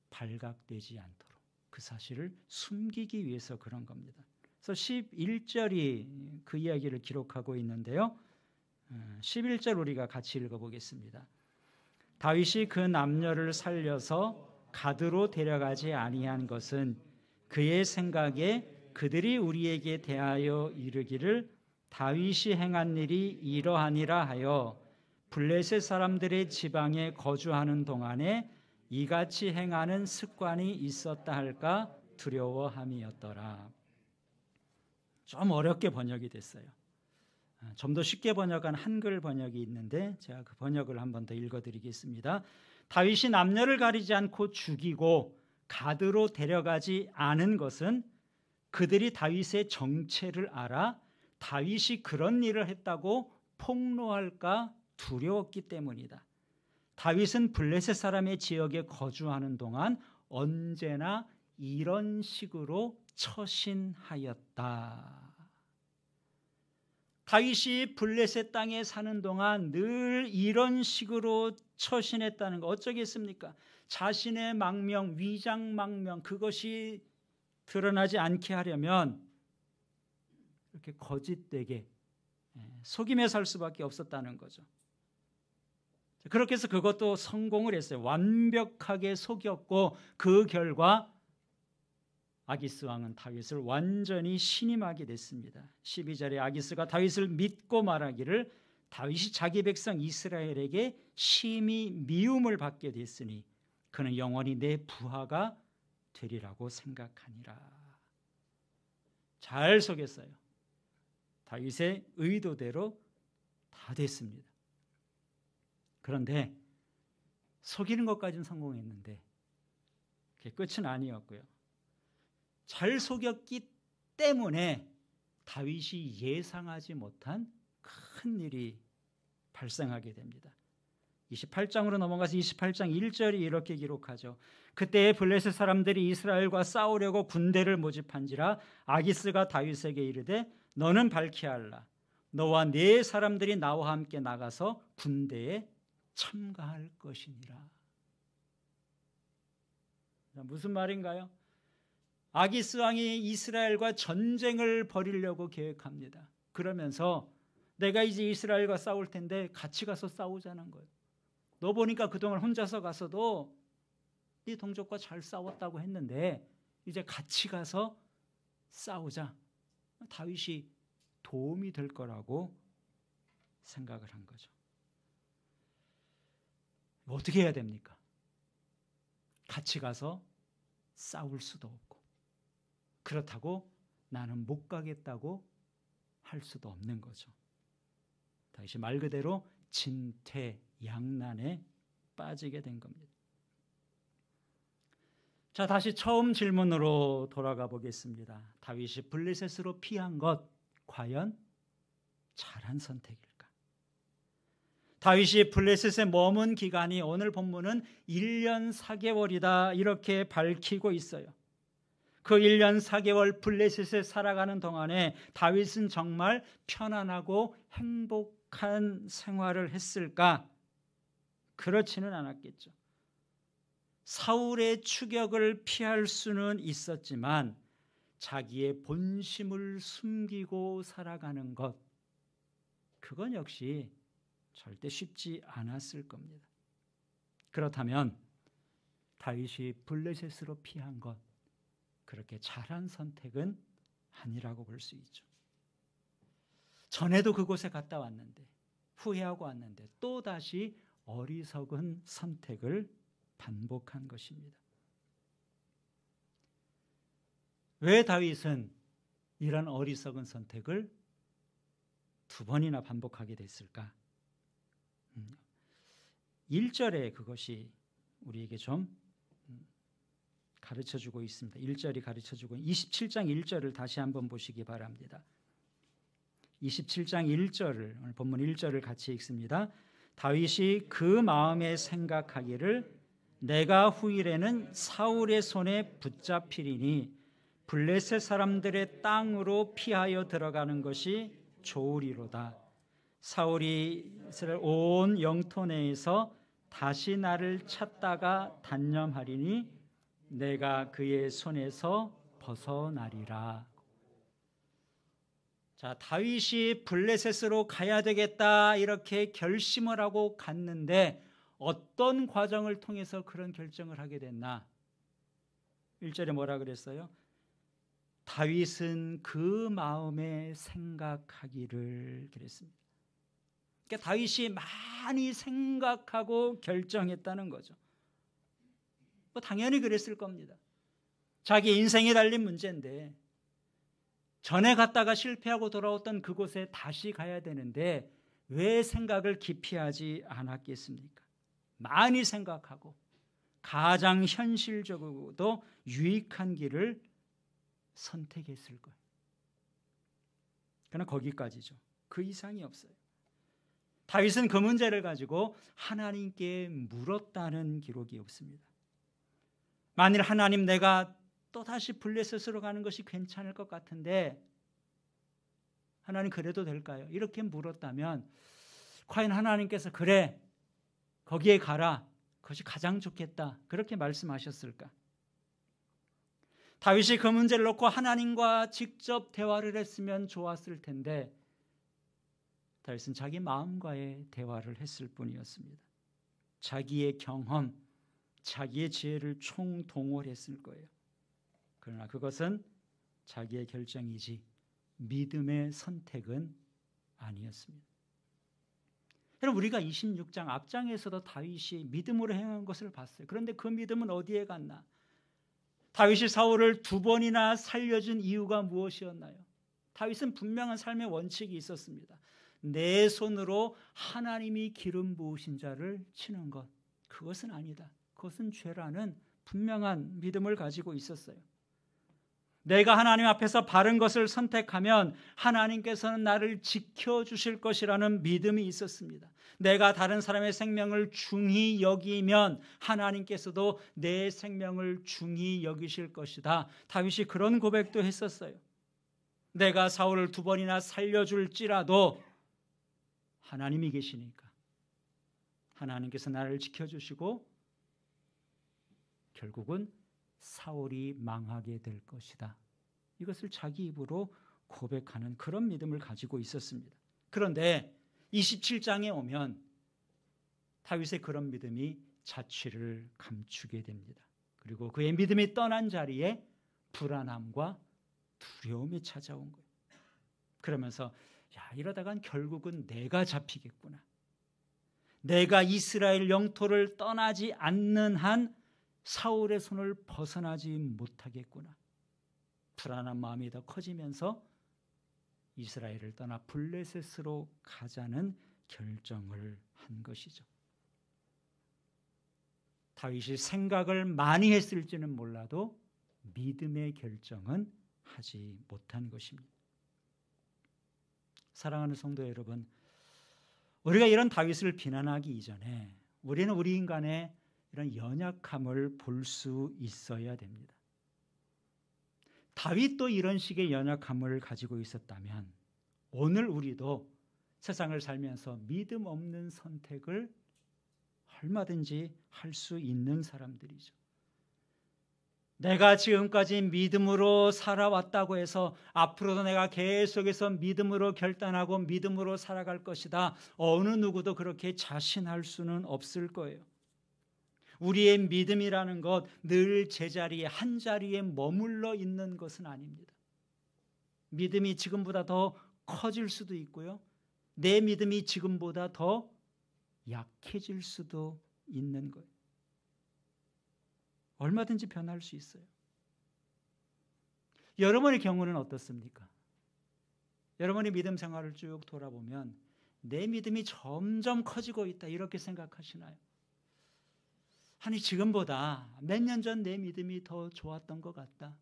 Speaker 1: 발각되지 않도록, 그 사실을 숨기기 위해서 그런 겁니다. 그래서 11절이 그 이야기를 기록하고 있는데요. 11절 우리가 같이 읽어보겠습니다. 다윗이 그 남녀를 살려서 가드로 데려가지 아니한 것은 그의 생각에 그들이 우리에게 대하여 이르기를 다윗이 행한 일이 이러하니라 하여 블레셋 사람들의 지방에 거주하는 동안에 이같이 행하는 습관이 있었다 할까 두려워함이었더라. 좀 어렵게 번역이 됐어요. 좀 더 쉽게 번역한 한글 번역이 있는데 제가 그 번역을 한 번 더 읽어드리겠습니다. 다윗이 남녀를 가리지 않고 죽이고 가드로 데려가지 않은 것은 그들이 다윗의 정체를 알아 다윗이 그런 일을 했다고 폭로할까 두려웠기 때문이다. 다윗은 블레셋 사람의 지역에 거주하는 동안 언제나 이런 식으로 처신하였다. 다윗이 블레셋 땅에 사는 동안 늘 이런 식으로 처신했다는 거 어쩌겠습니까? 자신의 망명, 위장 망명, 그것이 드러나지 않게 하려면 이렇게 거짓되게 속임에 살 수밖에 없었다는 거죠. 그렇게 해서 그것도 성공을 했어요. 완벽하게 속였고 그 결과 아기스 왕은 다윗을 완전히 신임하게 됐습니다. 12절에 아기스가 다윗을 믿고 말하기를 다윗이 자기 백성 이스라엘에게 심히 미움을 받게 됐으니 그는 영원히 내 부하가 되리라고 생각하니라. 잘 속였어요. 다윗의 의도대로 다 됐습니다. 그런데 속이는 것까지는 성공했는데 그게 끝은 아니었고요. 잘 속였기 때문에 다윗이 예상하지 못한 큰 일이 발생하게 됩니다. 28장으로 넘어가서 28장 1절이 이렇게 기록하죠. 그때 블레셋 사람들이 이스라엘과 싸우려고 군대를 모집한지라 아기스가 다윗에게 이르되 너는 발키알라 너와 네 사람들이 나와 함께 나가서 군대에 참가할 것이니라. 무슨 말인가요? 아기스 왕이 이스라엘과 전쟁을 벌이려고 계획합니다. 그러면서 내가 이제 이스라엘과 싸울 텐데 같이 가서 싸우자는 거예요. 너 보니까 그동안 혼자서 가서도 네 동족과 잘 싸웠다고 했는데 이제 같이 가서 싸우자. 다윗이 도움이 될 거라고 생각을 한 거죠. 어떻게 해야 됩니까? 같이 가서 싸울 수도 없고 그렇다고 나는 못 가겠다고 할 수도 없는 거죠. 다윗이 말 그대로 진퇴양난에 빠지게 된 겁니다. 자, 다시 처음 질문으로 돌아가 보겠습니다. 다윗이 블레셋으로 피한 것 과연 잘한 선택일까? 다윗이 블레셋에 머문 기간이 오늘 본문은 1년 4개월이다 이렇게 밝히고 있어요. 그 1년 4개월 블레셋에 살아가는 동안에 다윗은 정말 편안하고 행복한 생활을 했을까? 그렇지는 않았겠죠. 사울의 추격을 피할 수는 있었지만 자기의 본심을 숨기고 살아가는 것, 그건 역시 절대 쉽지 않았을 겁니다. 그렇다면 다윗이 블레셋으로 피한 것, 그렇게 잘한 선택은 아니라고 볼 수 있죠. 전에도 그곳에 갔다 왔는데, 후회하고 왔는데 또다시 어리석은 선택을 반복한 것입니다. 왜 다윗은 이런 어리석은 선택을 두 번이나 반복하게 됐을까? 1절에 그것이 우리에게 좀 가르쳐주고 있습니다. 1절이 가르쳐주고 27장 1절을 다시 한번 보시기 바랍니다. 27장 1절을 오늘 본문 1절을 같이 읽습니다. 다윗이 그 마음에 생각하기를 내가 후일에는 사울의 손에 붙잡히리니 블레셋 사람들의 땅으로 피하여 들어가는 것이 좋으리로다. 사울이 이스라엘 온 영토 내에서 다시 나를 찾다가 단념하리니 내가 그의 손에서 벗어나리라. 자, 다윗이 블레셋으로 가야 되겠다 이렇게 결심을 하고 갔는데 어떤 과정을 통해서 그런 결정을 하게 됐나? 1절에 뭐라 그랬어요? 다윗은 그 마음에 생각하기를 그랬습니다. 그러니까 다윗이 많이 생각하고 결정했다는 거죠. 뭐 당연히 그랬을 겁니다. 자기 인생이 달린 문제인데 전에 갔다가 실패하고 돌아왔던 그곳에 다시 가야 되는데 왜 생각을 깊이 하지 않았겠습니까? 많이 생각하고 가장 현실적으로도 유익한 길을 선택했을 거예요. 그러나 거기까지죠. 그 이상이 없어요. 다윗은 그 문제를 가지고 하나님께 물었다는 기록이 없습니다. 만일 하나님, 내가 또다시 블레셋으로 가는 것이 괜찮을 것 같은데 하나님 그래도 될까요? 이렇게 물었다면 과연 하나님께서 그래, 거기에 가라, 그것이 가장 좋겠다, 그렇게 말씀하셨을까? 다윗이 그 문제를 놓고 하나님과 직접 대화를 했으면 좋았을 텐데 다윗은 자기 마음과의 대화를 했을 뿐이었습니다. 자기의 경험, 자기의 지혜를 총동원했을 거예요. 그러나 그것은 자기의 결정이지 믿음의 선택은 아니었습니다. 여러분, 우리가 26장 앞장에서도 다윗이 믿음으로 행한 것을 봤어요. 그런데 그 믿음은 어디에 갔나? 다윗이 사울을 2번이나 살려준 이유가 무엇이었나요? 다윗은 분명한 삶의 원칙이 있었습니다. 내 손으로 하나님이 기름 부으신 자를 치는 것, 그것은 아니다. 그것은 죄라는 분명한 믿음을 가지고 있었어요. 내가 하나님 앞에서 바른 것을 선택하면 하나님께서는 나를 지켜주실 것이라는 믿음이 있었습니다. 내가 다른 사람의 생명을 중히 여기면 하나님께서도 내 생명을 중히 여기실 것이다. 다윗이 그런 고백도 했었어요. 내가 사울을 2번이나 살려줄지라도 하나님이 계시니까 하나님께서 나를 지켜주시고 결국은 사울이 망하게 될 것이다. 이것을 자기 입으로 고백하는 그런 믿음을 가지고 있었습니다. 그런데 27장에 오면 다윗의 그런 믿음이 자취를 감추게 됩니다. 그리고 그의 믿음이 떠난 자리에 불안함과 두려움이 찾아온 거예요. 그러면서 이러다간 결국은 내가 잡히겠구나. 내가 이스라엘 영토를 떠나지 않는 한 사울의 손을 벗어나지 못하겠구나. 불안한 마음이 더 커지면서 이스라엘을 떠나 블레셋으로 가자는 결정을 한 것이죠. 다윗이 생각을 많이 했을지는 몰라도 믿음의 결정은 하지 못한 것입니다. 사랑하는 성도 여러분, 우리가 이런 다윗을 비난하기 이전에 우리는 우리 인간의 이런 연약함을 볼 수 있어야 됩니다. 다윗도 이런 식의 연약함을 가지고 있었다면 오늘 우리도 세상을 살면서 믿음 없는 선택을 얼마든지 할 수 있는 사람들이죠. 내가 지금까지 믿음으로 살아왔다고 해서 앞으로도 내가 계속해서 믿음으로 결단하고 믿음으로 살아갈 것이다. 어느 누구도 그렇게 자신할 수는 없을 거예요. 우리의 믿음이라는 것 늘 제자리에 한자리에 머물러 있는 것은 아닙니다. 믿음이 지금보다 더 커질 수도 있고요. 내 믿음이 지금보다 더 약해질 수도 있는 거예요. 얼마든지 변할 수 있어요. 여러분의 경우는 어떻습니까? 여러분의 믿음 생활을 쭉 돌아보면 내 믿음이 점점 커지고 있다 이렇게 생각하시나요? 아니 지금보다 몇 년 전 내 믿음이 더 좋았던 것 같다.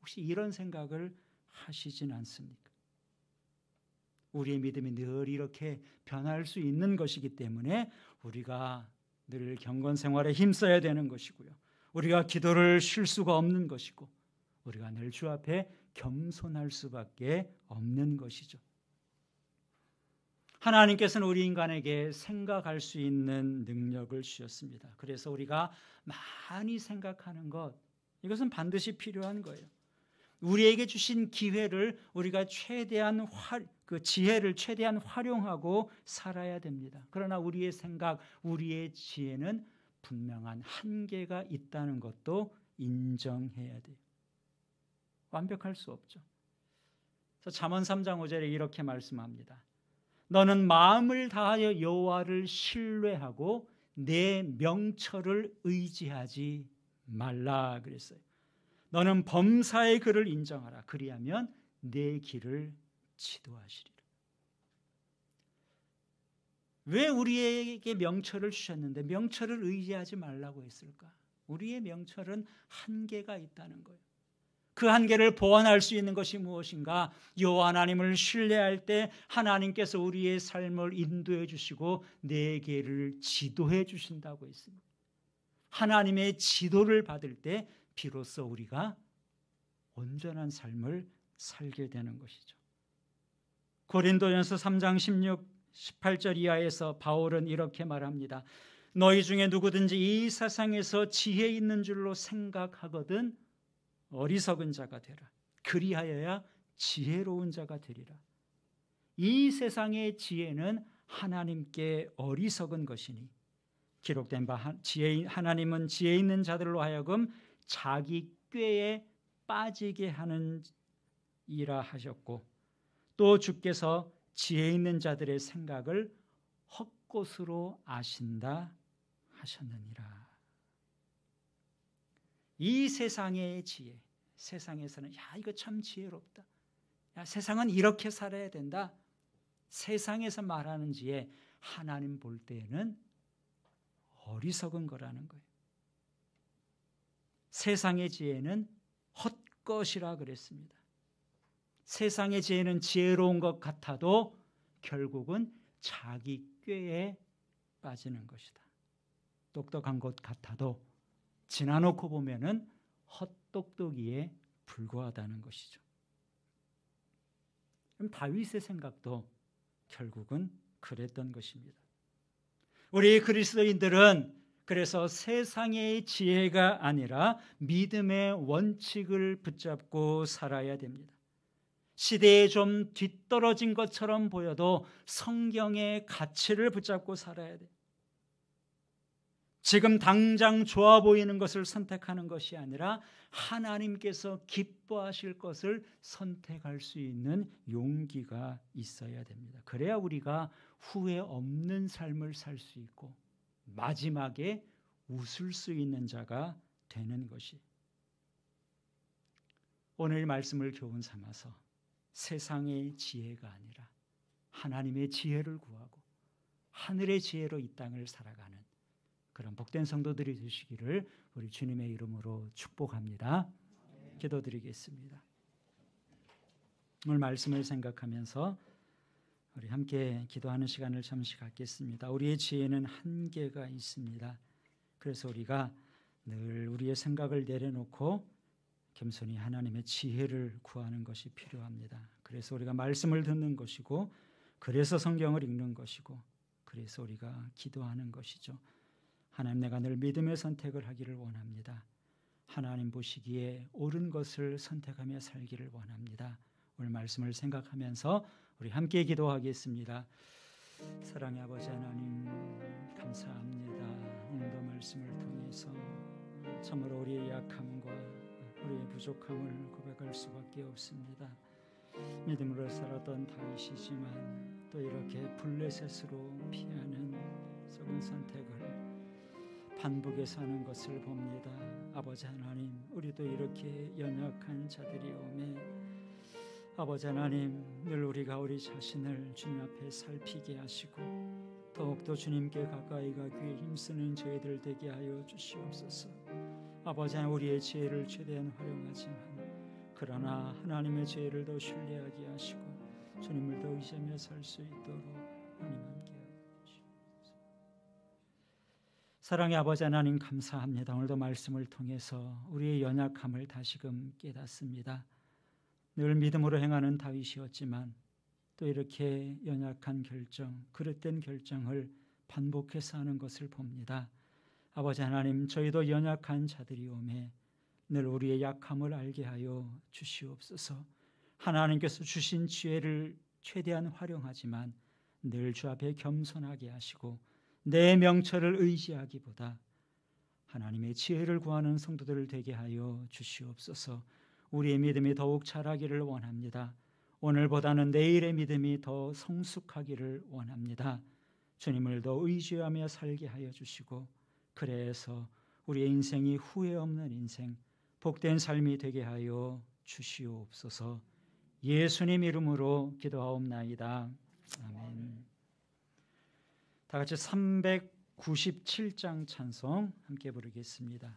Speaker 1: 혹시 이런 생각을 하시진 않습니까? 우리의 믿음이 늘 이렇게 변할 수 있는 것이기 때문에 우리가 늘 경건 생활에 힘써야 되는 것이고요. 우리가 기도를 쉴 수가 없는 것이고 우리가 늘 주 앞에 겸손할 수밖에 없는 것이죠. 하나님께서는 우리 인간에게 생각할 수 있는 능력을 주셨습니다. 그래서 우리가 많이 생각하는 것, 이것은 반드시 필요한 거예요. 우리에게 주신 기회를 우리가 그 지혜를 최대한 활용하고 살아야 됩니다. 그러나 우리의 생각, 우리의 지혜는 분명한 한계가 있다는 것도 인정해야 돼요. 완벽할 수 없죠. 그래서 잠언 3장 5절에 이렇게 말씀합니다. 너는 마음을 다하여 여호와를 신뢰하고 내 명철을 의지하지 말라 그랬어요. 너는 범사의 그를 인정하라. 그리하면 내 길을 지도하시리라. 왜 우리에게 명철을 주셨는데 명철을 의지하지 말라고 했을까? 우리의 명철은 한계가 있다는 거예요. 그 한계를 보완할 수 있는 것이 무엇인가? 여호와 하나님을 신뢰할 때 하나님께서 우리의 삶을 인도해 주시고 내 길을 지도해 주신다고 했습니다. 하나님의 지도를 받을 때 비로소 우리가 온전한 삶을 살게 되는 것이죠. 고린도전서 3장 16, 18절 이하에서 바울은 이렇게 말합니다. 너희 중에 누구든지 이 세상에서 지혜 있는 줄로 생각하거든 어리석은 자가 되라. 그리하여야 지혜로운 자가 되리라. 이 세상의 지혜는 하나님께 어리석은 것이니 기록된 바 하나님은 지혜 있는 자들로 하여금 자기 꾀에 빠지게 하는 이라 하셨고, 또 주께서 지혜 있는 자들의 생각을 헛것으로 아신다 하셨느니라. 이 세상의 지혜, 세상에서는 야 이거 참 지혜롭다, 야 세상은 이렇게 살아야 된다, 세상에서 말하는 지혜, 하나님 볼 때에는 어리석은 거라는 거예요. 세상의 지혜는 헛것이라 그랬습니다. 세상의 지혜는 지혜로운 것 같아도 결국은 자기 꾀에 빠지는 것이다. 똑똑한 것 같아도 지나놓고 보면은 헛똑똑이에 불과하다는 것이죠. 그럼 다윗의 생각도 결국은 그랬던 것입니다. 우리 그리스도인들은 그래서 세상의 지혜가 아니라 믿음의 원칙을 붙잡고 살아야 됩니다. 시대에 좀 뒤떨어진 것처럼 보여도 성경의 가치를 붙잡고 살아야 돼요. 지금 당장 좋아 보이는 것을 선택하는 것이 아니라 하나님께서 기뻐하실 것을 선택할 수 있는 용기가 있어야 됩니다. 그래야 우리가 후회 없는 삶을 살 수 있고 마지막에 웃을 수 있는 자가 되는 것이, 오늘 말씀을 교훈 삼아서 세상의 지혜가 아니라 하나님의 지혜를 구하고 하늘의 지혜로 이 땅을 살아가는 그런 복된 성도들이 되시기를 우리 주님의 이름으로 축복합니다. 기도드리겠습니다. 오늘 말씀을 생각하면서 우리 함께 기도하는 시간을 잠시 갖겠습니다. 우리의 지혜는 한계가 있습니다. 그래서 우리가 늘 우리의 생각을 내려놓고 겸손히 하나님의 지혜를 구하는 것이 필요합니다. 그래서 우리가 말씀을 듣는 것이고, 그래서 성경을 읽는 것이고, 그래서 우리가 기도하는 것이죠. 하나님, 내가 늘 믿음의 선택을 하기를 원합니다. 하나님 보시기에 옳은 것을 선택하며 살기를 원합니다. 오늘 말씀을 생각하면서 우리 함께 기도하겠습니다. 사랑의 아버지 하나님, 감사합니다. 오늘도 말씀을 통해서 참으로 우리의 약함과 우리의 부족함을 고백할 수밖에 없습니다. 믿음으로 살았던 다윗이지만 또 이렇게 블레셋으로 피하는 썩은 선택을 반복해서 하는 것을 봅니다. 아버지 하나님, 우리도 이렇게 연약한 자들이 오매 아버지 하나님, 늘 우리가 우리 자신을 주님 앞에 살피게 하시고 더욱더 주님께 가까이 가기에 힘쓰는 저희들 되게 하여 주시옵소서. 아버지 하나님, 우리의 지혜를 최대한 활용하지만 그러나 하나님의 지혜를 더 신뢰하게 하시고 주님을 더 의지하며 살 수 있도록 하나님 함께 하시옵소서. 사랑의 아버지 하나님, 감사합니다. 오늘도 말씀을 통해서 우리의 연약함을 다시금 깨닫습니다. 늘 믿음으로 행하는 다윗이었지만 또 이렇게 연약한 결정, 그릇된 결정을 반복해서 하는 것을 봅니다. 아버지 하나님, 저희도 연약한 자들이 오매 늘 우리의 약함을 알게 하여 주시옵소서. 하나님께서 주신 지혜를 최대한 활용하지만 늘 주 앞에 겸손하게 하시고 내 명철을 의지하기보다 하나님의 지혜를 구하는 성도들을 되게 하여 주시옵소서. 우리의 믿음이 더욱 자라기를 원합니다. 오늘보다는 내일의 믿음이 더 성숙하기를 원합니다. 주님을 더 의지하며 살게 하여 주시고, 그래서 우리의 인생이 후회 없는 인생, 복된 삶이 되게 하여 주시옵소서. 예수님 이름으로 기도하옵나이다. 아멘. 다 같이 397장 찬송 함께 부르겠습니다.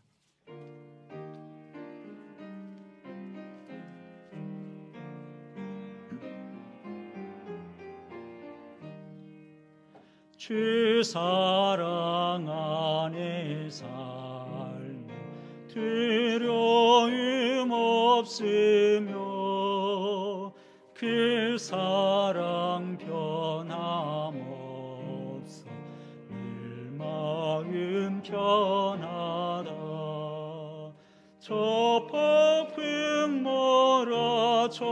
Speaker 2: 주 사랑 안에 살며 두려움 없으며 그 사랑 변함없어 늘 마음 편하다. 저 폭풍 몰아쳐서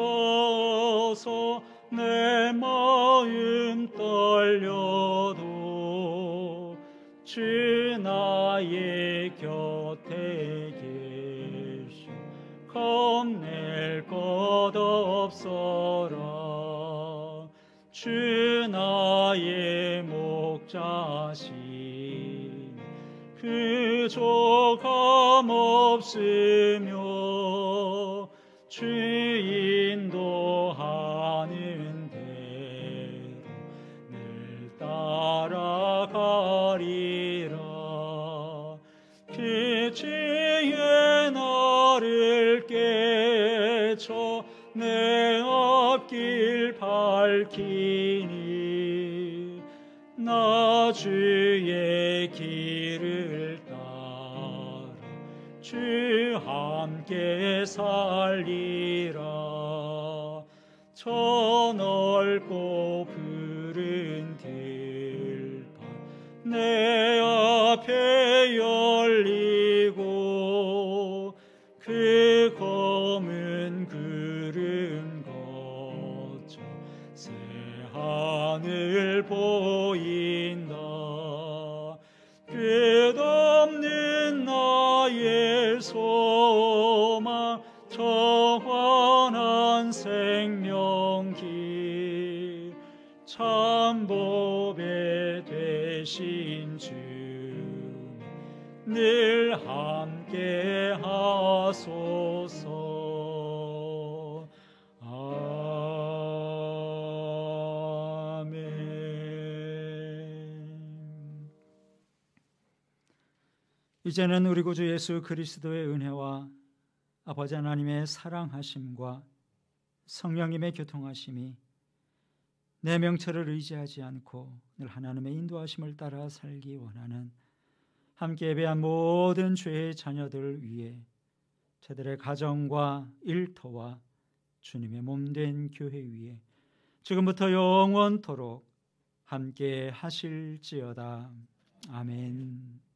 Speaker 2: 내 마음 떨려도 주 나의 곁에 계시 겁낼 것 없어라. 주 나의 목자신 그 조감 없으며 주 인도하는 대로 늘 따라가리라. 그 지혜 나를 깨쳐 내 앞길 밝히니 나 주의 길을 따라 주 함께 살리라. 저 넓고 푸른 들판 내 앞에 열리고 그 검은 구름 거쳐 새 하늘 보인다. 끝없는 나의 소망 청환한 생명길 참 보배 되신 주 늘 함께 하소서. 아멘.
Speaker 1: 이제는 우리 구주 예수 그리스도의 은혜와 아버지 하나님의 사랑하심과 성령님의 교통하심이 내 명철을 의지하지 않고 늘 하나님의 인도하심을 따라 살기 원하는 함께 예배한 모든 주의 자녀들을 위해 저들의 가정과 일터와 주님의 몸된 교회 위에 지금부터 영원토록 함께 하실지어다. 아멘.